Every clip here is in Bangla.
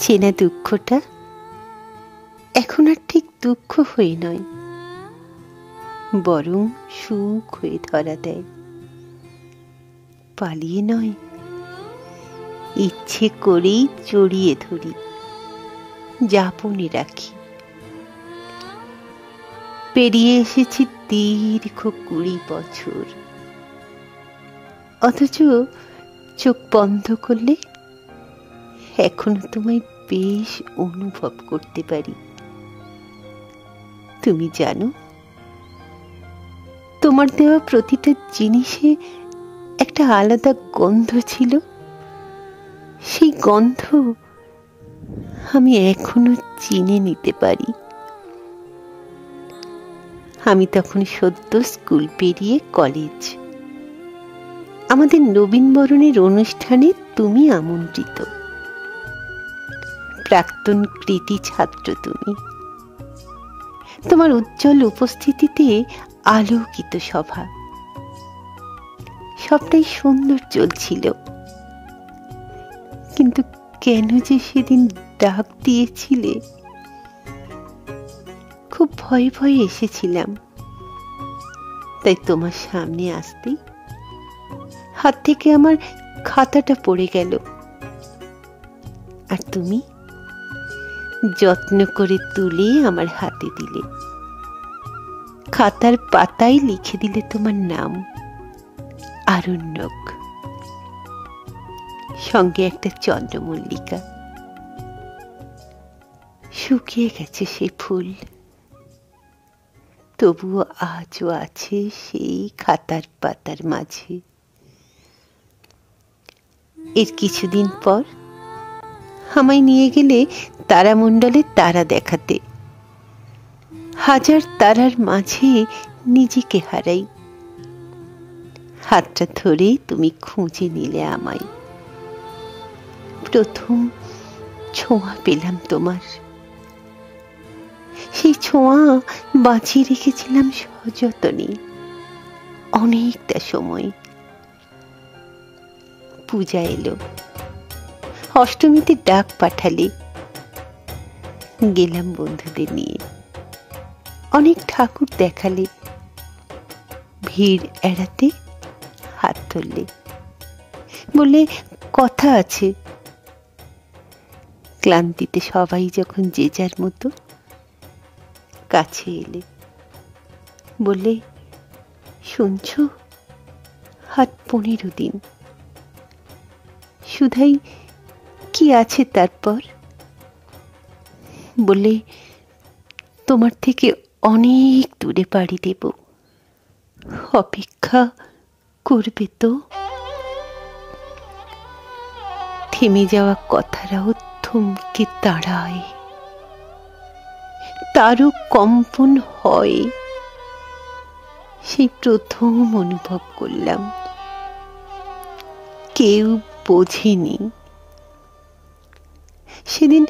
চেনা দুঃখটা এখন আর ঠিক দুঃখ হয়ে নয়, বরং সুখ হয়ে ধরা দেয়। পালিয়ে নয়, ইচ্ছে করেই জড়িয়ে ধরি, যাপনে রাখি। পেরিয়ে এসেছি দীর্ঘ 20 বছর, অথচ চোখ বন্ধ করলে এখনো তোমায় বেশ অনুভব করতে পারি। তুমি জানো, তোমার দেওয়া প্রতিটা জিনিসে একটা আলাদা গন্ধ ছিল। সেই গন্ধ আমি এখনো চিনে নিতে পারি। আমি তখন সদ্য স্কুল পেরিয়ে কলেজ। আমাদের নবীনবরণের অনুষ্ঠানে তুমি আমন্ত্রিত। প্রাক্তন কৃতি ছাত্র তুমি। তোমার উজ্জ্বল উপস্থিতিতে আলোকিত সভা। সবটাই সুন্দর চলছিল, কিন্তু কেন যে সেদিন ডাক দিয়েছিলে? খুব ভয়ে ভয়ে এসেছিলাম, তাই তোমার সামনে আসতেই হাত থেকে আমার খাতাটা পড়ে গেল, আর তুমি যত্ন করে তুলে আমার হাতে দিলে। খাতার পাতায় লিখে দিলে তোমার নাম, আরণ্যক, সঙ্গে একটা চন্দ্রমল্লিকা। শুকিয়ে গেছে সেই ফুল, তবুও আজও আছে সেই খাতার পাতার মাঝে। এর কিছুদিন পর আমায় নিয়ে গেলে তারামণ্ডলে তারা দেখাতে। হাজার তারার মাঝে নিজেকে হারাই। হাতটা ধরে তুমি খুঁজে নিলে আমায়। প্রথম ছোঁয়া পেলাম তোমার। সেই ছোঁয়া বাঁচিয়ে রেখেছিলাম সযত্নে অনেকটা সময়। পূজা এলো, অষ্টমীতে ডাক পাঠালে। গেলাম বন্ধুদের নিয়ে। অনেক ঠাকুর দেখালে। ভিড় এড়াতে হাত ধরলে, বলে কথা আছে। ক্লান্তিতে সবাই যখন যে যার মতো কাছে এলে, বলে, শুনছ, হাত 15 দিন। শুধাই কি আছে তারপর? বলে, তোমার থেকে অনেক দূরে পাড়ি দেব, অপেক্ষা করবে তো? থেমে যাওয়া কথারাও থমকে দাঁড়ায়, তারও কম্পন হয়। সেই প্রথম অনুভব করলাম কেউ বোঝেনি। সেদিন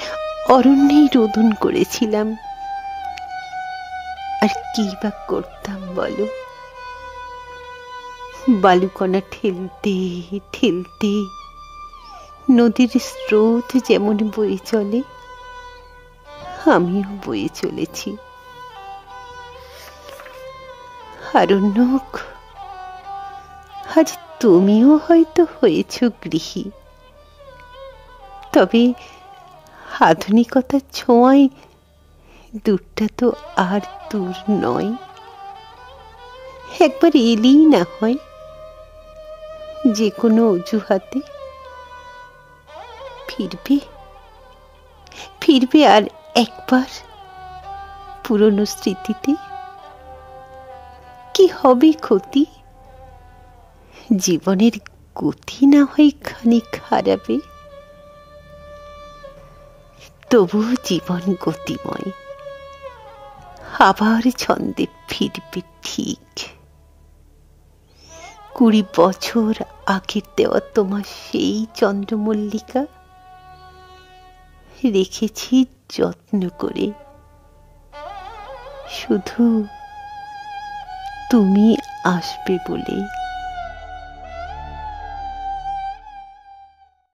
অরণ্যেই রোদন করেছিলাম, আর কি বা করতাম বলো? বালুকণা ঠেলতে ঠেলতে নদীর স্রোত যেমন বয়ে চলে, আমিও বয়ে চলেছি। আরণ্যক, আজ তুমিও হয়তো হয়েছ গৃহী, তবে আধুনিকতার ছোঁয়ায় দূরটা তো আর দূর নয়। একবার এলেই না হয়, যে কোনো অজুহাতে। ফিরবে, ফিরবে আর একবার পুরনো স্মৃতিতে। কি হবে ক্ষতি? জীবনের গতি না হয় খানিক হারাবে, তবুও জীবন গতিময়, আবার ছন্দে ফিরবে ঠিক। 20 বছর আগের দেওয়া তোমার সেই চন্দ্রমল্লিকা রেখেছি যত্ন করে, শুধু তুমি আসবে বলে।